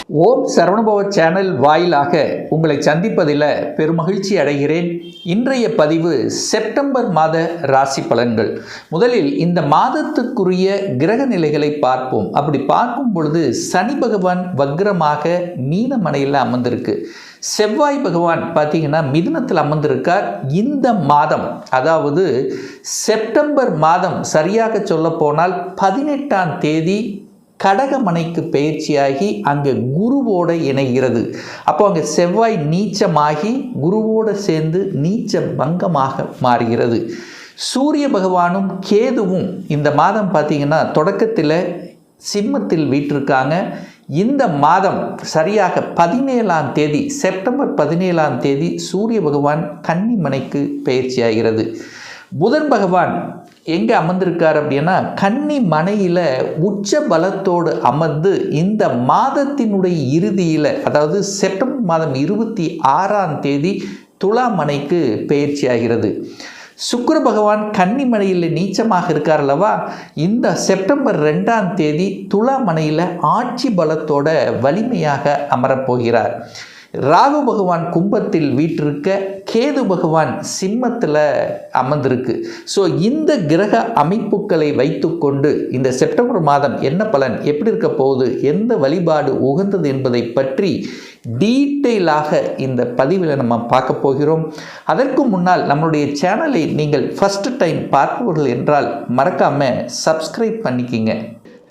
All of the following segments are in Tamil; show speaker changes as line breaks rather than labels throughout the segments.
ஓம் சரவணபவ சேனல் வாயிலாக உங்களை சந்திப்பதில் பெருமகிழ்ச்சி அடைகிறேன். இன்றைய பதிவு செப்டம்பர் மாத ராசி பலன்கள். முதலில் இந்த மாதத்துக்குரிய கிரக நிலைகளை பார்ப்போம். அப்படி பார்க்கும் பொழுது சனி பகவான் வக்ரமாக மீனமனையில் அமர்ந்திருக்கு. செவ்வாய் பகவான் பார்த்தீங்கன்னா மிதுனத்தில் அமர்ந்திருக்கார். இந்த மாதம், அதாவது செப்டம்பர் மாதம் சரியாக சொல்ல போனால் 18ஆம் தேதி கடகமனைக்கு பயிற்சியாகி அங்கே குருவோடு இணைகிறது. அப்போ அங்கே செவ்வாய் நீச்சமாகி குருவோடு சேர்ந்து நீச்ச பங்கமாக மாறுகிறது. சூரிய பகவானும் கேதுவும் இந்த மாதம் பார்த்திங்கன்னா தொடக்கத்தில் சிம்மத்தில் வீற்றிருக்காங்க. இந்த மாதம் சரியாக 17ஆம் தேதி, செப்டம்பர் 17ஆம் தேதி சூரிய பகவான் கன்னிமனைக்கு பயிற்சியாகிறது. புதன் பகவான் எங்கே அமர்ந்திருக்கார் அப்படின்னா கன்னி மனையில் உச்ச பலத்தோடு அமர்ந்து இந்த மாதத்தினுடைய இறுதியில், அதாவது செப்டம்பர் மாதம் 26ஆம் தேதி துலாமனைக்கு பயிற்சியாகிறது. சுக்கிர பகவான் கன்னிமனையில் நீச்சமாக இருக்கார் அல்லவா, இந்த செப்டம்பர் 2ஆம் தேதி துலாமனையில் ஆட்சி பலத்தோட வலிமையாக அமரப்போகிறார். ராகு பகவான் கும்பத்தில் வீற்றிருக்க, கேது பகவான் சிம்மத்தில் அமர்ந்திருக்கு. ஸோ இந்த கிரக அமைப்புகளை வைத்துக்கொண்டு இந்த செப்டம்பர் மாதம் என்ன பலன், எப்படி இருக்க போகுது, எந்த வழிபாடு உகந்தது என்பதை பற்றி டீட்டெயிலாக இந்த பதிவில் நம்ம பார்க்க போகிறோம். அதற்கு முன்னால் நம்மளுடைய சேனலை நீங்கள் ஃபஸ்ட் டைம் பார்ப்பவர்கள் என்றால் மறக்காமல் சப்ஸ்கிரைப் பண்ணிக்கிங்க.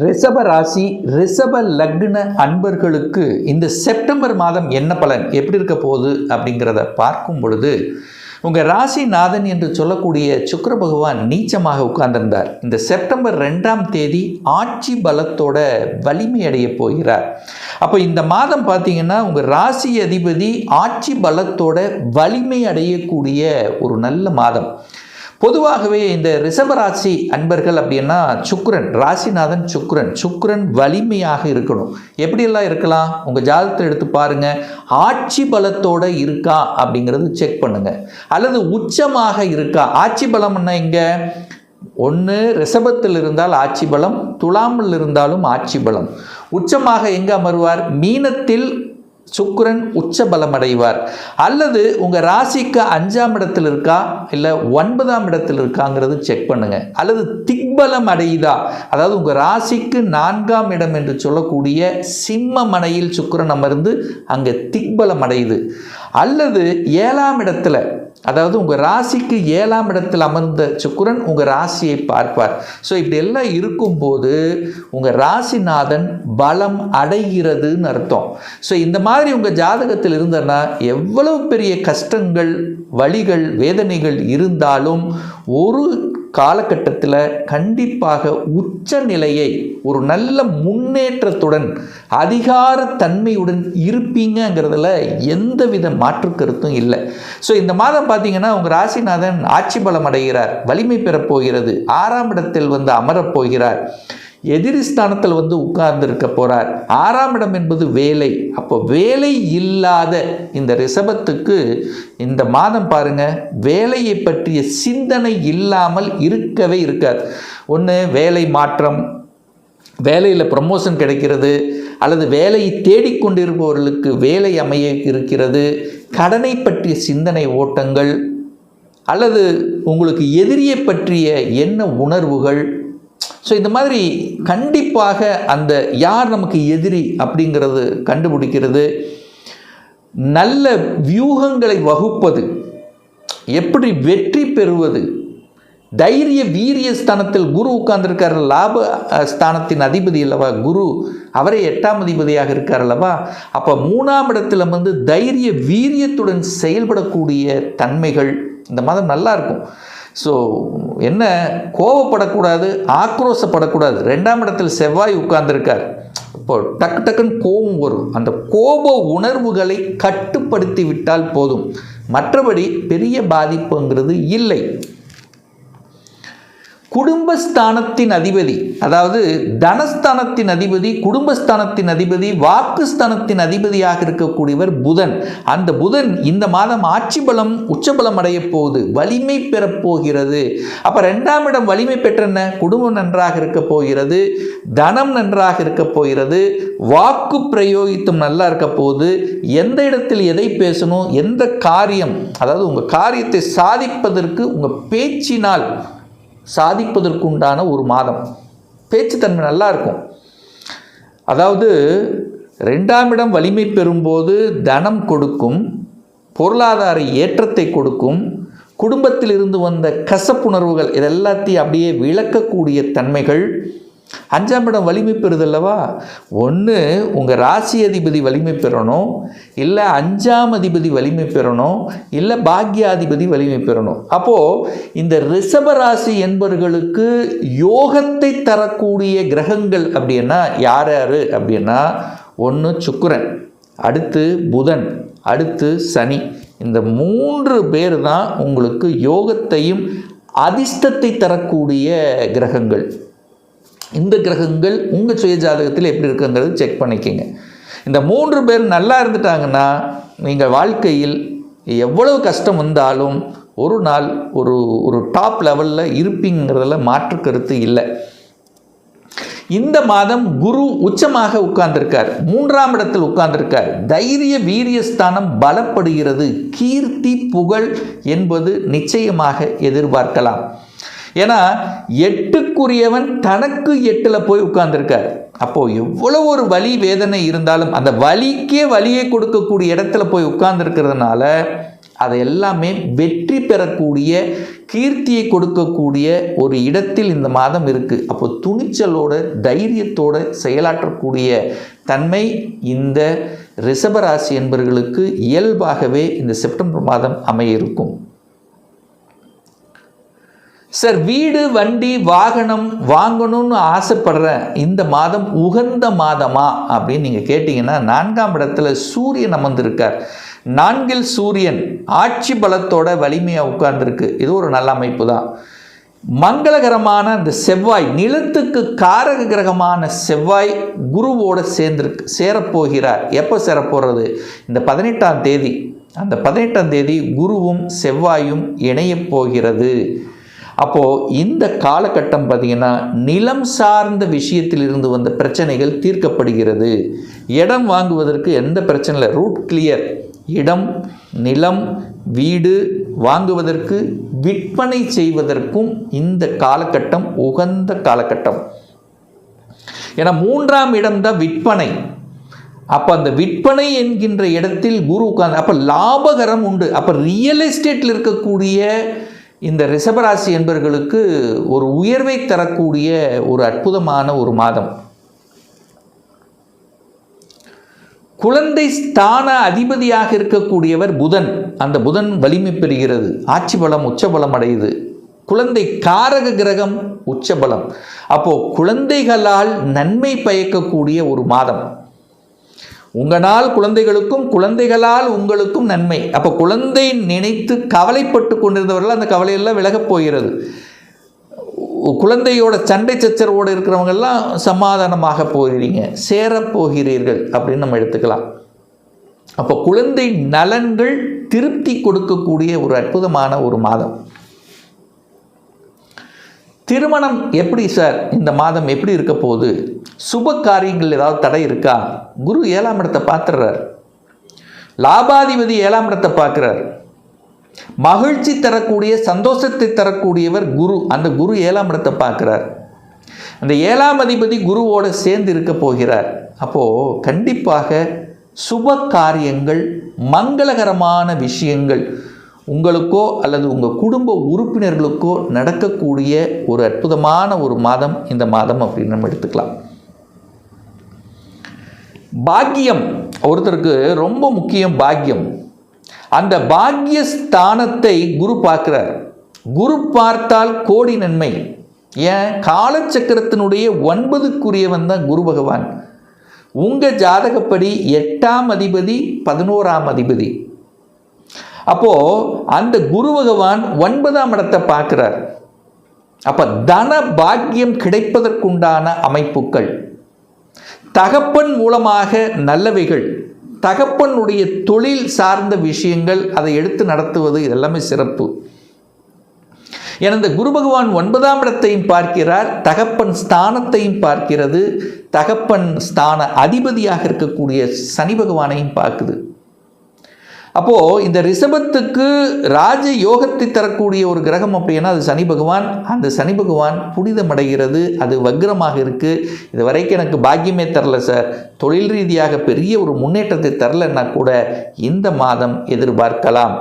ரிஷப ராசி, ரிஷப லக்ன அன்பர்களுக்கு இந்த செப்டம்பர் மாதம் என்ன பலன், எப்படி இருக்க போகுது அப்படிங்கிறத பார்க்கும் பொழுது, உங்கள் ராசிநாதன் என்று சொல்லக்கூடிய சுக்கிர பகவான் நீச்சமாக உட்கார்ந்திருந்தார். இந்த செப்டம்பர் 2ஆம் தேதி ஆட்சி பலத்தோட வலிமை அடைய போகிறார். அப்போ இந்த மாதம் பார்த்தீங்கன்னா உங்கள் ராசி அதிபதி ஆட்சி பலத்தோட வலிமை அடையக்கூடிய ஒரு நல்ல மாதம். பொதுவாகவே இந்த ரிஷபராசி அன்பர்கள் அப்படின்னா சுக்கிரன், ராசிநாதன் சுக்கிரன் வலிமையாக இருக்கணும். எப்படியெல்லாம் இருக்கலாம், உங்கள் ஜாதகத்தை எடுத்து பாருங்கள். ஆட்சி பலத்தோடு இருக்கா அப்படிங்கிறது செக் பண்ணுங்கள். அல்லது உச்சமாக இருக்கா, ஆட்சி பலம்னா இங்கே ஒன்று ரிஷபத்தில் இருந்தால் ஆட்சி பலம், துலாமில் இருந்தாலும் ஆட்சி பலம். உச்சமாக எங்கே அமர்வார், மீனத்தில் சுக்கிரன் உச்ச பலம் அடைவார். அல்லது உங்கள் ராசிக்கு 5ஆம் இடத்தில் இருக்கா இல்லை 9ஆம் இடத்தில் இருக்காங்கிறது செக் பண்ணுங்கள். அல்லது திக்பலம் அடையுதா, அதாவது உங்கள் ராசிக்கு 4ஆம் இடம் என்று சொல்லக்கூடிய சிம்ம மனையில் சுக்கிரன் அமர்ந்து அங்கே திக்பலம் அடையுது. அல்லது 7ஆம் இடத்துல, அதாவது உங்கள் ராசிக்கு 7ஆம் இடத்தில் அமர்ந்த சுக்கிரன் உங்கள் ராசியை பார்ப்பார். ஸோ இப்படி எல்லாம் இருக்கும்போது உங்கள் ராசிநாதன் பலம் அடைகிறதுன்னு அர்த்தம். ஸோ இந்த மாதிரி உங்கள் ஜாதகத்தில் இருந்தனா எவ்வளவு பெரிய கஷ்டங்கள், வலிகள், வேதனைகள் இருந்தாலும் ஒரு காலகட்டத்தில் கண்டிப்பாக உச்ச நிலையை ஒரு நல்ல முன்னேற்றத்துடன் அதிகார தன்மையுடன் இருப்பீங்கிறதுல எந்தவித மாற்று கருத்தும் இல்லை. ஸோ இந்த மாதம் பார்த்தீங்கன்னா உங்கள் ராசிநாதன் ஆட்சி பலம் அடைகிறார், வலிமை பெறப்போகிறது, 6ஆம் இடத்தில் வந்து அமரப்போகிறார், எதிரி ஸ்தானத்தில் வந்து உட்கார்ந்திருக்க போகிறார். 6ஆம் இடம் என்பது வேலை. அப்போ வேலை இல்லாத இந்த ரிஷபத்துக்கு இந்த மாதம் பாருங்கள், வேலையை பற்றிய சிந்தனை இல்லாமல் இருக்கவே இருக்காது. ஒன்று வேலை மாற்றம், வேலையில் ப்ரமோஷன் கிடைக்கிறது, அல்லது வேலையை தேடிக்கொண்டிருப்பவர்களுக்கு வேலை அமைய இருக்கிறது, கடனை பற்றிய சிந்தனை ஓட்டங்கள், அல்லது உங்களுக்கு எதிரியை பற்றிய எண்ண உணர்வுகள். ஸோ இந்த மாதிரி கண்டிப்பாக அந்த யார் நமக்கு எதிரி அப்படிங்கிறது கண்டுபிடிக்கிறது, நல்ல வியூகங்களை வகுப்பது, எப்படி வெற்றி பெறுவது, தைரிய வீரிய ஸ்தானத்தில் குரு உட்கார்ந்துருக்கார், லாப ஸ்தானத்தின் அதிபதி அல்லவா குரு, அவரே 8ஆம் அதிபதியாக இருக்கார் அல்லவா. அப்போ 3ஆம் இடத்துல வந்து தைரிய வீரியத்துடன் செயல்படக்கூடிய தன்மைகள் இந்த மாதம் நல்லா இருக்கும். ஸோ என்ன, கோபப்படக்கூடாது, ஆக்ரோஷப்படக்கூடாது. 2ஆம் இடத்தில் செவ்வாய் உட்கார்ந்துருக்கார். இப்போ டக்குன்னு கோபம் வரும். அந்த கோப உணர்வுகளை கட்டுப்படுத்தி விட்டால் போதும், மற்றபடி பெரிய பாதிப்புங்கிறது இல்லை. குடும்பஸ்தானத்தின் அதிபதி, அதாவது தனஸ்தானத்தின் அதிபதி, குடும்பஸ்தானத்தின் அதிபதி, வாக்குஸ்தானத்தின் அதிபதியாக இருக்கக்கூடியவர் புதன். அந்த புதன் இந்த மாதம் ஆட்சி பலம் உச்சபலம் அடைய போகுது, வலிமை பெறப்போகிறது. அப்போ 2ஆம் இடம் வலிமை பெற்றன, குடும்பம் நன்றாக இருக்க போகிறது, தனம் நன்றாக இருக்க போகிறது, வாக்கு பிரயோகித்தம் நல்லா இருக்க போகுது. எந்த இடத்தில் எதை பேசணும், எந்த காரியம், அதாவது உங்கள் காரியத்தை சாதிப்பதற்கு உங்கள் பேச்சினால் சாதிப்பதற்குண்டான ஒரு மாதம். பேச்சுத்தன்மை நல்லா இருக்கும். அதாவது 2ஆம் இடம் வலிமை பெறும்போது தனம் கொடுக்கும், பொருளாதார ஏற்றத்தை கொடுக்கும், குடும்பத்தில் இருந்து வந்த கசப்புணர்வுகள் இதெல்லாத்தையும் அப்படியே விளக்கக்கூடிய தன்மைகள். 5ஆம் இடம் வலிமை பெறுதல்லவா, ஒன்று உங்கள் ராசி அதிபதி வலிமை பெறணும், இல்லை 5ஆம் அதிபதி வலிமை பெறணும், இல்லை பாக்யாதிபதி வலிமை பெறணும். அப்போது இந்த ரிஷப ராசி என்பவர்களுக்கு யோகத்தை தரக்கூடிய கிரகங்கள் அப்படின்னா யார் யார் அப்படின்னா, ஒன்று சுக்கிரன், அடுத்து புதன், அடுத்து சனி. இந்த 3 பேர் தான் உங்களுக்கு யோகத்தையும் அதிர்ஷ்டத்தை தரக்கூடிய கிரகங்கள். இந்த கிரகங்கள் உங்கள் சுய ஜாதகத்தில் எப்படி இருக்குங்கிறது செக் பண்ணிக்கோங்க. இந்த 3 பேர் நல்லா இருந்துட்டாங்கன்னா நீங்கள் வாழ்க்கையில் எவ்வளவு கஷ்டம் வந்தாலும் ஒரு நாள் ஒரு டாப் லெவலில் இருப்பீங்கிறதுல மாற்று கருத்து இல்லை. இந்த மாதம் குரு உச்சமாக உட்கார்ந்திருக்கார், 3ஆம் இடத்தில் உட்கார்ந்திருக்கார். தைரிய வீரியஸ்தானம் பலப்படுகிறது. கீர்த்தி புகழ் என்பது நிச்சயமாக எதிர்பார்க்கலாம். ஏன்னா 8க்குரியவன் தனக்கு 8ல் போய் உட்கார்ந்துருக்கார். அப்போது எவ்வளோ ஒரு வலி வேதனை இருந்தாலும் அந்த வலிக்கே வலியை கொடுக்கக்கூடிய இடத்துல போய் உட்கார்ந்துருக்கிறதுனால அதை எல்லாமே வெற்றி பெறக்கூடிய, கீர்த்தியை கொடுக்கக்கூடிய ஒரு இடத்தில் இந்த மாதம் இருக்குது. அப்போ துணிச்சலோட தைரியத்தோடு செயலாற்றக்கூடிய தன்மை இந்த ரிஷபராசி என்பவர்களுக்கு இயல்பாகவே இந்த செப்டம்பர் மாதம் அமைய இருக்கும். சார், வீடு வண்டி வாகனம் வாங்கணும்னு ஆசைப்படுறேன், இந்த மாதம் உகந்த மாதமா அப்படின்னு நீங்கள் கேட்டிங்கன்னா, 4ஆம் இடத்துல சூரியன் அமர்ந்திருக்கார். 4இல் சூரியன் ஆட்சி பலத்தோட வலிமையாக உட்கார்ந்துருக்கு. இது ஒரு நல்ல அமைப்பு தான். மங்களகரமான அந்த செவ்வாய், நிலத்துக்கு காரக கிரகமான செவ்வாய் குருவோடு சேரப்போகிறார். எப்போ சேரப்போகிறது? இந்த 18ஆம் தேதி. அந்த 18ஆம் தேதி குருவும் செவ்வாயும் இணையப் போகிறது. அப்போது இந்த காலகட்டம் பார்த்திங்கன்னா நிலம் சார்ந்த விஷயத்தில் இருந்து வந்த பிரச்சனைகள் தீர்க்கப்படுகிறது. இடம் வாங்குவதற்கு எந்த பிரச்சனை இல்லை, ரூட் கிளியர். இடம், நிலம், வீடு வாங்குவதற்கு, விற்பனை செய்வதற்கும் இந்த காலகட்டம் உகந்த காலகட்டம். ஏன்னா 3ஆம் இடம் தான் விற்பனை. அப்போ அந்த விற்பனை என்கின்ற இடத்தில் குரு உட்கார்ந்து, அப்போ லாபகரம் உண்டு. அப்போ ரியல் எஸ்டேட்டில் இருக்கக்கூடிய இந்த ரிஷபராசி என்பவர்களுக்கு ஒரு உயர்வை தரக்கூடிய ஒரு அற்புதமான ஒரு மாதம். குழந்தை ஸ்தான அதிபதியாக இருக்கக்கூடியவர் புதன். அந்த புதன் வலிமை பெறுகிறது, ஆட்சி பலம் உச்சபலம் அடையுது. குழந்தை காரக கிரகம் உச்சபலம். அப்போது குழந்தைகளால் நன்மை பயக்கக்கூடிய ஒரு மாதம். உங்களால் குழந்தைகளுக்கும், குழந்தைகளால் உங்களுக்கும் நன்மை. அப்போ குழந்தை நினைத்து கவலைப்பட்டு கொண்டிருந்தவர்கள் அந்த கவலையெல்லாம் விலகப் போகிறது. குழந்தையோட சண்டை சச்சரவோடு இருக்கிறவங்கெல்லாம் சமாதானமாக போகிறீங்க, சேரப்போகிறீர்கள் அப்படின்னு நம்ம எடுத்துக்கலாம். அப்போ குழந்தை நலன்கள் திருப்தி கொடுக்கக்கூடிய ஒரு அற்புதமான ஒரு மாதம். திருமணம் எப்படி சார் இந்த மாதம் எப்படி இருக்க போகுது? சுப காரியங்கள் ஏதாவது தடை இருக்கா? குரு 7ஆம் இடத்தை பார்த்துடுறார். லாபாதிபதி 7ஆம் இடத்தை பார்க்குறார். மகிழ்ச்சி தரக்கூடிய, சந்தோஷத்தை தரக்கூடியவர் குரு. அந்த குரு 7ஆம் இடத்தை பார்க்குறார். அந்த 7ஆம் அதிபதி குருவோடு சேர்ந்து இருக்க போகிறார். அப்போது கண்டிப்பாக சுப காரியங்கள், மங்களகரமான விஷயங்கள் உங்களுக்கோ அல்லது உங்கள் குடும்ப உறுப்பினர்களுக்கோ நடக்கக்கூடிய ஒரு அற்புதமான ஒரு மாதம் இந்த மாதம் அப்படின்னு நம்ம எடுத்துக்கலாம். பாக்கியம் ஒருத்தருக்கு ரொம்ப முக்கியம். பாக்கியம், அந்த பாக்கியஸ்தானத்தை குரு பார்க்கிறார். குரு பார்த்தால் கோடி நன்மை. ஏன்? காலச்சக்கரத்தினுடைய 9க்குரியவன் தான் குரு பகவான். உங்கள் ஜாதகப்படி 8ஆம் அதிபதி 11ஆம் அதிபதி. அப்போது அந்த குரு பகவான் 9ஆம் இடத்தை பார்க்குறார். அப்ப தன பாக்கியம் கிடைப்பதற்குண்டான அமைப்புகள், தகப்பன் மூலமாக நல்லவைகள், தகப்பனுடைய தொழில் சார்ந்த விஷயங்கள், அதை எடுத்து நடத்துவது, இதெல்லாமே சிறப்பு. என இந்த குரு பகவான் 9ஆம் இடத்தையும் பார்க்கிறார், தகப்பன் ஸ்தானத்தையும் பார்க்கிறது, தகப்பன் ஸ்தான அதிபதியாக இருக்கக்கூடிய சனி பகவானையும் பார்க்குது. அப்போ இந்த ரிஷபத்துக்கு ராஜ யோகத்தை தரக்கூடிய ஒரு கிரகம் அப்படின்னா அது சனி பகவான். அந்த சனி பகவான் புனிதமடைகிறது, அது வக்ரமாக இருக்கு. இது வரைக்கும் எனக்கு பாக்கியமே தரல சார், தொழில் ரீதியாக பெரிய ஒரு முன்னேற்றத்தை தரலன்னா கூட இந்த மாதம் எதிர்பார்க்கலாம்.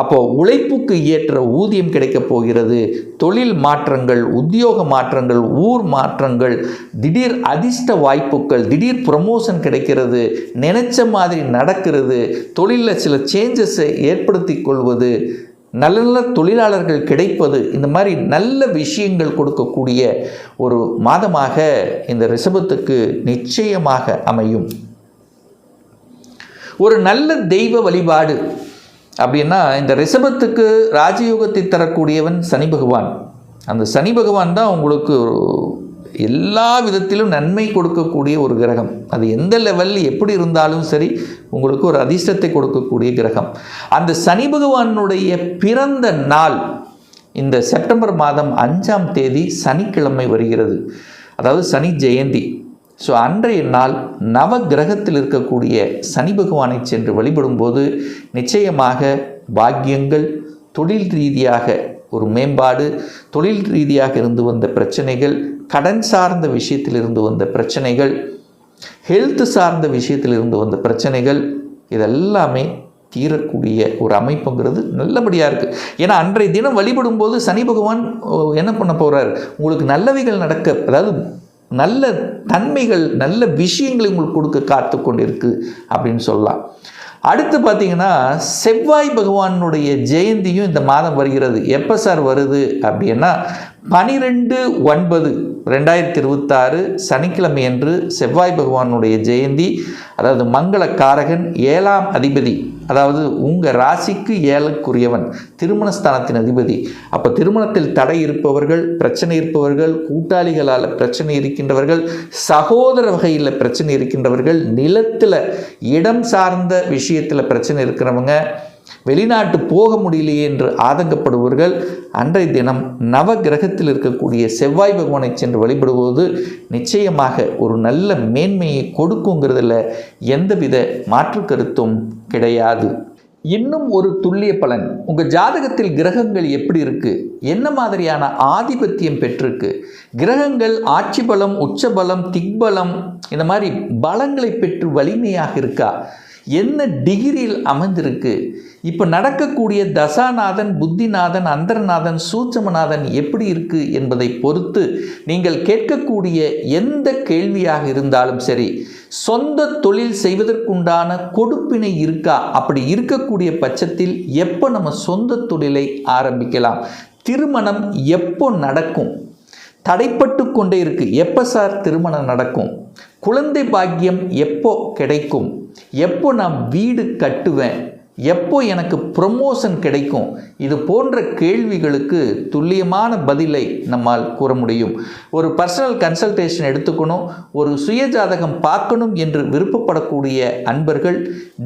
அப்போ உழைப்புக்கு ஏற்ற ஊதியம் கிடைக்க போகிறது. தொழில் மாற்றங்கள், உத்தியோக மாற்றங்கள், ஊர் மாற்றங்கள், திடீர் அதிர்ஷ்ட வாய்ப்புகள், திடீர் ப்ரமோஷன் கிடைக்கிறது, நினைச்ச மாதிரி நடக்கிறது, தொழிலில் சில சேஞ்சஸை ஏற்படுத்தி கொள்வது, நல்ல நல்ல தொழிலாளர்கள் கிடைப்பது, இந்த மாதிரி நல்ல விஷயங்கள் கொடுக்கக்கூடிய ஒரு மாதமாக இந்த ரிஷபத்துக்கு நிச்சயமாக அமையும். ஒரு நல்ல தெய்வ வழிபாடு அப்படின்னா இந்த ரிஷபத்துக்கு ராஜயோகத்தை தரக்கூடியவன் சனி பகவான். அந்த சனி பகவான் தான் உங்களுக்கு எல்லா விதத்திலும் நன்மை கொடுக்கக்கூடிய ஒரு கிரகம். அது எந்த லெவலில் எப்படி இருந்தாலும் சரி உங்களுக்கு ஒரு அதிர்ஷ்டத்தை கொடுக்கக்கூடிய கிரகம். அந்த சனி பகவானுடைய பிறந்த நாள் இந்த செப்டம்பர் மாதம் 5ஆம் தேதி சனிக்கிழமை வருகிறது. அதாவது சனி ஜெயந்தி. ஸோ அன்றைய நாள் நவ கிரகத்தில் இருக்கக்கூடிய சனி பகவானை சென்று வழிபடும்போது நிச்சயமாக பாக்கியங்கள், தொழில் ரீதியாக ஒரு மேம்பாடு, தொழில் ரீதியாக இருந்து வந்த பிரச்சனைகள், கடன் சார்ந்த விஷயத்தில் இருந்து வந்த பிரச்சனைகள், ஹெல்த் சார்ந்த விஷயத்தில் இருந்து வந்த பிரச்சனைகள், இதெல்லாமே தீரக்கூடிய ஒரு அமைப்புங்கிறது நல்லபடியாக இருக்குது. ஏன்னா அன்றைய தினம் வழிபடும்போது சனி பகவான் என்ன பண்ண போகிறார், உங்களுக்கு நல்லவைகள் நடக்க, அதாவது நல்ல தன்மைகள், நல்ல விஷயங்களை உங்களுக்கு கொடுக்க காத்து கொண்டிருக்கு அப்படின்னு சொல்லலாம். அடுத்து பார்த்தீங்கன்னா செவ்வாய் பகவானுடைய ஜெயந்தியும் இந்த மாதம் வருகிறது. எப்போ சார் வருது அப்படின்னா 12/9/2026 சனிக்கிழமை அன்று செவ்வாய் பகவானுடைய ஜெயந்தி. அதாவது மங்கள காரகன், 7ஆம் அதிபதி, அதாவது உங்கள் ராசிக்கு 7க்குரியவன், திருமணஸ்தானத்தின் அதிபதி. அப்போ திருமணத்தில் தடை இருப்பவர்கள், பிரச்சனை இருப்பவர்கள், கூட்டாளிகளால் பிரச்சனை இருக்கின்றவர்கள், சகோதர வகையில் பிரச்சனை இருக்கின்றவர்கள், நிலத்தில் இடம் சார்ந்த விஷயத்தில் பிரச்சனை இருக்கிறவங்க, வெளிநாட்டு போக முடியலையே என்று ஆதங்கப்படுபவர்கள் அன்றைய தினம் நவ கிரகத்தில் இருக்கக்கூடிய செவ்வாய் பகவானை சென்று வழிபடுவது நிச்சயமாக ஒரு நல்ல மேன்மையை கொடுக்குங்கிறதுல எந்தவித மாற்று கருத்தும் கிடையாது. இன்னும் ஒரு துல்லிய பலன், உங்கள் ஜாதகத்தில் கிரகங்கள் எப்படி இருக்கு, என்ன மாதிரியான ஆதிபத்தியம் பெற்றிருக்கு, கிரகங்கள் ஆட்சி பலம், உச்ச பலம், திக்பலம், இந்த மாதிரி பலங்களை பெற்று வலிமையாக இருக்கா, என்ன டிகிரியில் அமைந்திருக்கு, இப்போ நடக்கக்கூடிய தசாநாதன், புத்திநாதன், அந்தரநாதன், சூட்சமநாதன் எப்படி இருக்கு என்பதை பொறுத்து நீங்கள் கேட்கக்கூடிய எந்த கேள்வியாக இருந்தாலும் சரி, சொந்த தொழில் செய்வதற்குண்டான கொடுப்பினை இருக்கா, அப்படி இருக்கக்கூடிய பட்சத்தில் எப்போ நம்ம சொந்த தொழிலை ஆரம்பிக்கலாம், திருமணம் எப்போ நடக்கும், தடைப்பட்டு கொண்டே இருக்கு, எப்போ சார் திருமணம் நடக்கும், குழந்தை பாக்கியம் எப்போ கிடைக்கும், எப்போ நான் வீடு கட்டுவேன், எப்போ எனக்கு ப்ரமோஷன் கிடைக்கும், இது போன்ற கேள்விகளுக்கு துல்லியமான பதிலை நம்மால் கூற முடியும். ஒரு பர்சனல் கன்சல்டேஷன் எடுத்துக்கணும், ஒரு சுய ஜாதகம் பார்க்கணும் என்று விருப்பப்படக்கூடிய அன்பர்கள்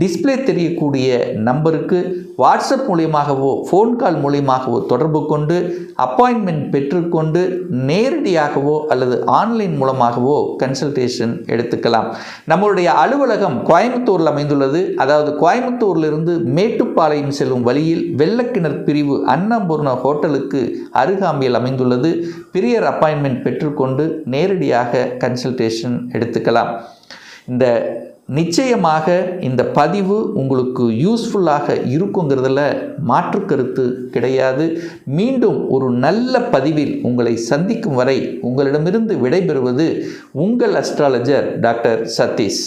டிஸ்பிளே தெரியக்கூடிய நம்பருக்கு வாட்ஸ்அப் மூலியமாகவோ ஃபோன் கால் மூலியமாகவோ தொடர்பு கொண்டு அப்பாயின்மெண்ட் பெற்றுக்கொண்டு நேரடியாகவோ அல்லது ஆன்லைன் மூலமாகவோ கன்சல்டேஷன் எடுத்துக்கலாம். நம்மளுடைய அலுவலகம் கோயம்புத்தூரில் அமைந்துள்ளது. அதாவது கோயம்புத்தூரிலிருந்து மேட்டுப்பாளையம் செல்லும் வழியில் வெள்ளக்கிணர் பிரிவு அன்னபூர்ணா ஹோட்டலுக்கு அருகாமையில் அமைந்துள்ளது. பிரியர் அப்பாயின்மெண்ட் பெற்றுக்கொண்டு நேரடியாக கன்சல்டேஷன் எடுத்துக்கலாம். இந்த நிச்சயமாக இந்த பதிவு உங்களுக்கு யூஸ்ஃபுல்லாக இருக்குங்கிறதுல மாற்று கருத்து கிடையாது. மீண்டும் ஒரு நல்ல பதிவில் உங்களை சந்திக்கும் வரை உங்களிடமிருந்து விடைபெறுவது உங்கள் அஸ்ட்ராலஜர் டாக்டர் சதீஷ்.